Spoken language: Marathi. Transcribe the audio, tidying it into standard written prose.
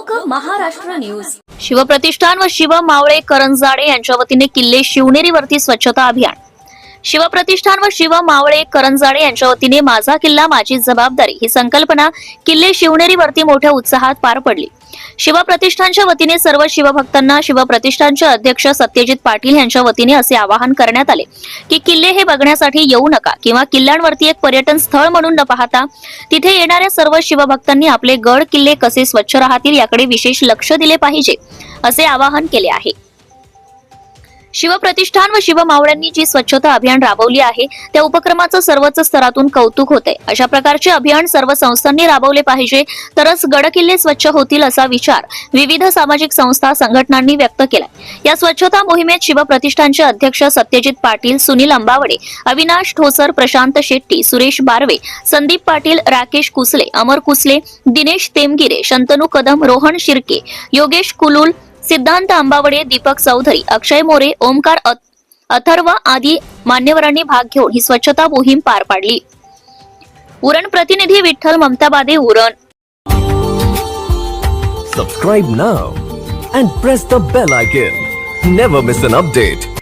लोक महाराष्ट्र न्यूज. शिवप्रतिष्ठान व शिव मावळे करंजाडे यांच्या वतीने किल्ले शिवनेरीवरती स्वच्छता अभियान. शिवप्रतिष्ठान व शिव मावळे करंजाडे यांच्या वतीने माझा किल्ला माझी जबाबदारी ही संकल्पना किल्ले शिवनेरीवरती मोठ्या उत्साहात पार पडली. शिवप्रतिष्ठानच्या वतीने सर्व शिवभक्तांना शिवप्रतिष्ठानचे अध्यक्ष सत्यजित पाटील यांच्या वतीने असे आवाहन करण्यात आले की किल्ले हे बघण्यासाठी येऊ नका किंवा किल्ल्यांवरती एक पर्यटन स्थळ म्हणून न पाहता तिथे येणाऱ्या सर्व शिवभक्तांनी आपले गड किल्ले कसे स्वच्छ राहतील याकडे विशेष लक्ष दिले पाहिजे असे आवाहन केले आहे. शिवप्रतिष्ठान व शिव मावळ्यांनी जी स्वच्छता अभियान राबवली आहे त्या उपक्रमाचं सर्वच स्तरातून कौतुक होते. अशा प्रकारचे अभियान सर्व संस्थांनी राबवले पाहिजे तरच गडकिल्ले स्वच्छ होतील असा विचार विविध सामाजिक संस्था संघटनांनी व्यक्त केला. या स्वच्छता मोहिमेत शिवप्रतिष्ठानचे अध्यक्ष सत्यजित पाटील, सुनील अंबावडे, अविनाश ठोसर, प्रशांत शेट्टी, सुरेश बारवे, संदीप पाटील, राकेश कुसले, अमर कुसले, दिनेश तेमगिरे, शंतनू कदम, रोहन शिर्के, योगेश कुलुल, सिद्धांत अंबावडे, दीपक चौधरी, अक्षय मोरे, ओमकार अथर्व आदी मान्यवरांनी भाग घेऊन ही स्वच्छता मोहीम पार पाडली. उरण प्रतिनिधी Vitthal ममताबादे, Uran. Subscribe now and press the bell icon. Never miss an update.